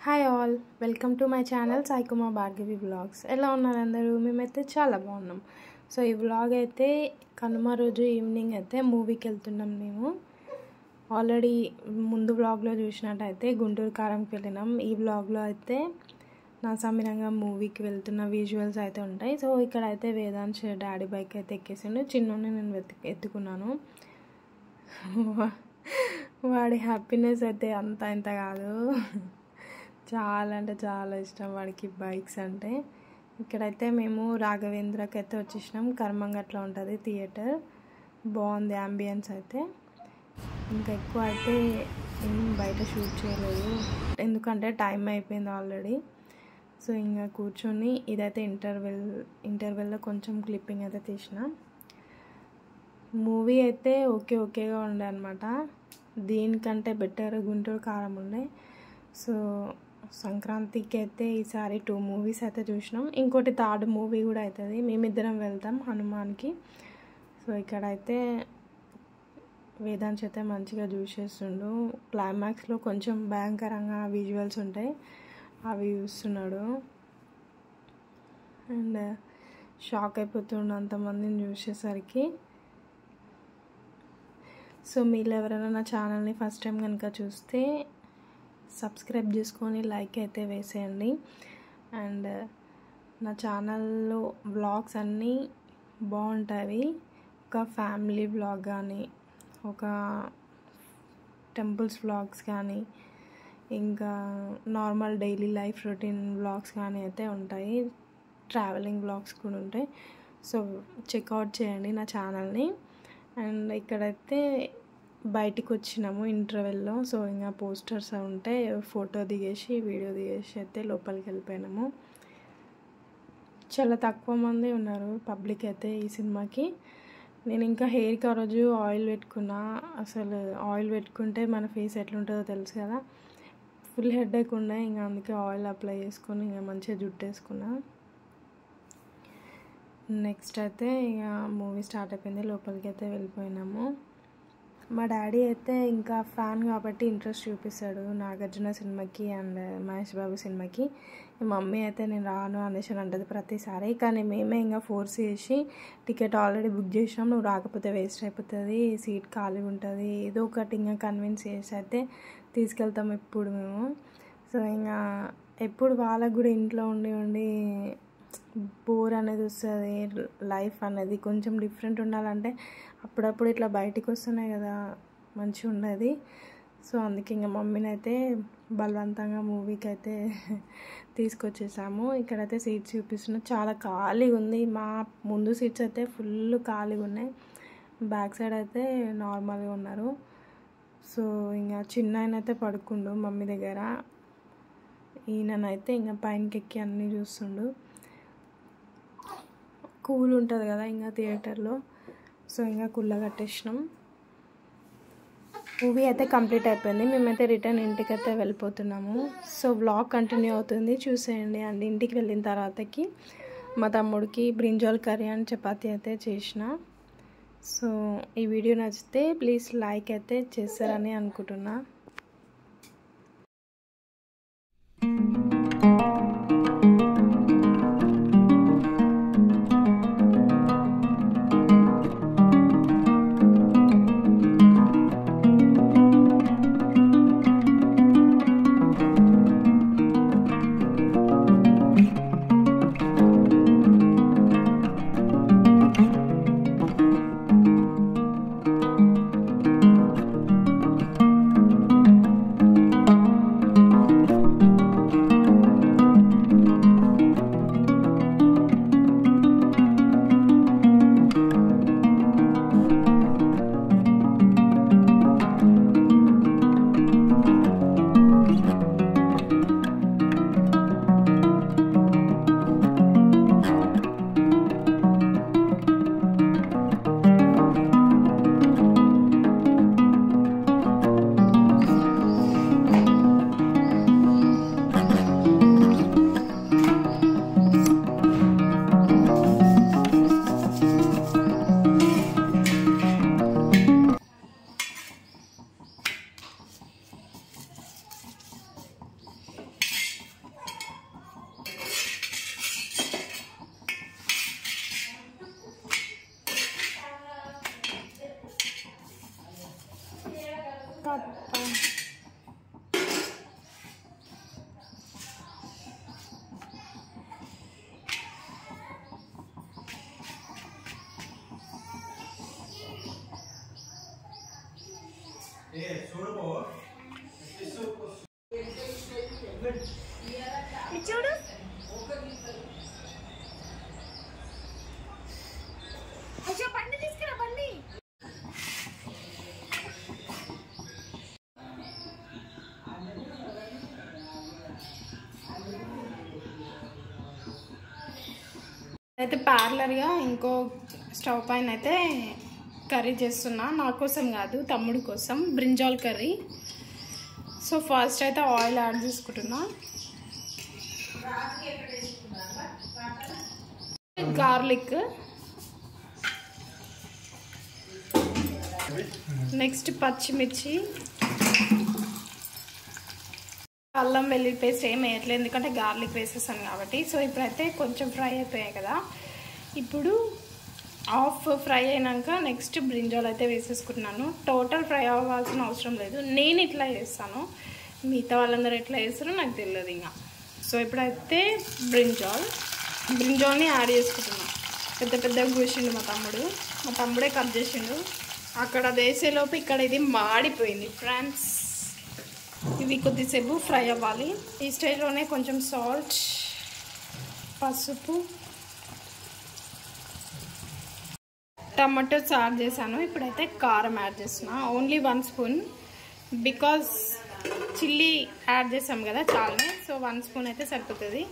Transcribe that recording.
Hi all, welcome to my channel Saikumar Bhargavi vlogs. ఎలా ఉన్నారు అందరూ? మేమైతే చాలా బాగున్నాం. సో ఈ వ్లాగ్ అయితే కనుమ రోజు ఈవినింగ్ అయితే మూవీకి వెళ్తున్నాం. మేము ఆల్రెడీ ముందు వ్లాగ్లో చూసినట్టయితే గుంటూరు కారంకి వెళ్ళినాం. ఈ వ్లాగ్లో అయితే నా సమీరంగా మూవీకి వెళ్తున్న విజువల్స్ అయితే ఉంటాయి. సో ఇక్కడ అయితే వేదాంశ్ డాడీ బైక్ అయితే ఎక్కేసిండు, చిన్నోని నేను ఎత్తుకున్నాను. వాడి హ్యాపీనెస్ అయితే అంత ఇంత కాదు, చాలా అంటే చాలా ఇష్టం వాడికి బైక్స్ అంటే. ఇక్కడైతే మేము రాఘవేంద్రకి అయితే వచ్చేసినాం. కర్మంగట్లో ఉంటుంది థియేటర్, బాగుంది అంబియన్స్ అయితే. ఇంకా ఎక్కువ అయితే బయట షూట్ చేయలేదు, ఎందుకంటే టైం అయిపోయింది ఆల్రెడీ. సో ఇంకా కూర్చొని ఇదైతే ఇంటర్వెల్లో కొంచెం క్లిప్పింగ్ అయితే తీసిన. మూవీ అయితే ఓకేగా ఉండే అనమాట. దీనికంటే బెటర్ గుంటూరు కారం ఉండే. సో సంక్రాంతికి అయితే ఈసారి 2 మూవీస్ అయితే చూసినాం. ఇంకోటి 3rd మూవీ కూడా అవుతుంది. మేమిద్దరం వెళ్తాం హనుమాన్కి. సో ఇక్కడైతే వేదాంశ్ అయితే మంచిగా చూసేస్తుండు. క్లైమాక్స్లో కొంచెం భయంకరంగా విజువల్స్ ఉంటాయి, అవి చూస్తున్నాడు. అండ్ షాక్ అయిపోతుండు అంతమందిని చూసేసరికి. సో మీరు ఎవరైనా నా ఛానల్ని ఫస్ట్ టైం కనుక చూస్తే సబ్స్క్రైబ్ చేసుకొని లైక్ అయితే వేసేయండి. అండ్ నా ఛానల్లో వ్లాగ్స్ అన్నీ బాగుంటాయి. ఒక ఫ్యామిలీ వ్లాగ్ కానీ, ఒక టెంపుల్స్ వ్లాగ్స్ కానీ, ఇంకా normal daily life routine vlogs కానీ అయితే ఉంటాయి. ట్రావెలింగ్ వ్లాగ్స్ కూడా ఉంటాయి. సో చెక్అవుట్ చేయండి నా ఛానల్ని. అండ్ ఇక్కడైతే బయటికి వచ్చినాము ఇంటర్వెల్లో. సో ఇంకా పోస్టర్స్ ఉంటే ఫోటో దిగేసి వీడియో దిగేసి అయితే లోపలికి వెళ్ళిపోయినాము. చాలా తక్కువ మంది ఉన్నారు పబ్లిక్ అయితే ఈ సినిమాకి. నేను ఇంకా హెయిర్కి ఆ రోజు ఆయిల్ పెట్టుకున్నా. అసలు ఆయిల్ పెట్టుకుంటే మన ఫేస్ ఎట్లుంటుందో తెలుసు కదా, ఫుల్ హెడేక్ ఉండే. ఇంకా అందుకే ఆయిల్ అప్లై చేసుకొని ఇంకా మంచిగా జుట్టు వేసుకున్నా. నెక్స్ట్ అయితే ఇక మూవీ స్టార్ట్ అయిపోయింది, లోపలికి అయితే వెళ్ళిపోయినాము. మా డాడీ అయితే ఇంకా ఫ్యాన్ కాబట్టి ఇంట్రెస్ట్ చూపిస్తాడు నాగార్జున సినిమాకి అండ్ మహేష్ బాబు సినిమాకి. మమ్మీ అయితే నేను రాను అనేసి అంటది ప్రతిసారి. కానీ మేమే ఇంకా ఫోర్స్ చేసి టికెట్ ఆల్రెడీ బుక్ చేసినాం, నువ్వు రాకపోతే వేస్ట్ అయిపోతుంది, సీట్ ఖాళీ ఉంటుంది, ఏదో ఒకటి ఇంకా కన్విన్స్ చేసి అయితే తీసుకెళ్తాం ఎప్పుడు మేము. సో ఇంకా ఎప్పుడు వాళ్ళకు కూడా ఇంట్లో ఉండి బోర్ అనేది వస్తుంది. లైఫ్ అనేది కొంచెం డిఫరెంట్ ఉండాలంటే అప్పుడప్పుడు ఇట్లా బయటికి వస్తున్నాయి కదా, మంచిగా ఉండదు. సో అందుకే ఇంకా మమ్మీని అయితే బలవంతంగా మూవీకి అయితే తీసుకొచ్చేసాము. ఇక్కడైతే సీట్స్ చూపిస్తున్నాం, చాలా ఖాళీగా ఉంది. మా ముందు సీట్స్ అయితే ఫుల్ ఖాళీగా ఉన్నాయి, బ్యాక్ సైడ్ అయితే నార్మల్గా ఉన్నారు. సో ఇంకా చిన్న ఆయన అయితే పడుకుండు మమ్మీ దగ్గర, ఈయననైతే ఇంకా పైనకి ఎక్కి అన్నీ చూస్తుండు. కూల్ ఉంటుంది కదా ఇంకా థియేటర్లో. సో ఇంకా కుళ్ళ కట్టేసినాం. మూవీ అయితే కంప్లీట్ అయిపోయింది. మేమైతే రిటర్న్ ఇంటికి అయితే వెళ్ళిపోతున్నాము. సో వ్లాగ్ కంటిన్యూ అవుతుంది, చూసేయండి. అండ్ ఇంటికి వెళ్ళిన తర్వాతకి మా తమ్ముడికి బ్రింజాల్ కర్రీ అండ్ చపాతీ అయితే చేసిన. సో ఈ వీడియో నచ్చితే ప్లీజ్ లైక్ అయితే చేస్తారని అనుకుంటున్నా. చూడు బండి తీసుకురా బండి. అయితే పార్లర్గా ఇంకో స్టవ్ పైన అయితే కర్రీ చేస్తున్నా, నా కోసం కాదు తమ్ముడి కోసం, బ్రింజాల్ కర్రీ. సో ఫస్ట్ అయితే ఆయిల్ యాడ్ చేసుకుంటున్నా, గార్లిక్, నెక్స్ట్ పచ్చిమిర్చి, అల్లం వెల్లుల్లి పేస్ట్ ఏం వేయట్లేదు ఎందుకంటే గార్లిక్ వేసేసాను కాబట్టి. సో ఇప్పుడైతే కొంచెం ఫ్రై అయిపోయాయి కదా, ఇప్పుడు హాఫ్ ఫ్రై అయినాక నెక్స్ట్ బ్రింజాల్ అయితే వేసేసుకుంటున్నాను. టోటల్ ఫ్రై అవ్వాల్సిన అవసరం లేదు, నేను ఇట్లా చేస్తాను, మిగతా వాళ్ళందరూ ఎట్లా చేస్తారో నాకు తెలియదు ఇంకా. సో ఇప్పుడైతే బ్రింజాల్ని యాడ్ చేసుకుంటున్నాను. పెద్ద పెద్దగా కూర్చుండు మా తమ్ముడే కట్ చేసిండు. అక్కడ వేసేలోపు ఇక్కడ ఇది మాడిపోయింది ఫ్రెండ్స్. ఇవి కొద్దిసేపు ఫ్రై అవ్వాలి. ఈ స్టేజ్లోనే కొంచెం సాల్ట్, పసుపు, టమాటోస్ యాడ్ చేశాను. ఇప్పుడైతే కారం యాడ్ చేస్తున్నా, only 1 spoon, because chilli add చేసాం కదా చాలానే. సో 1 స్పూన్ అయితే సరిపోతుంది.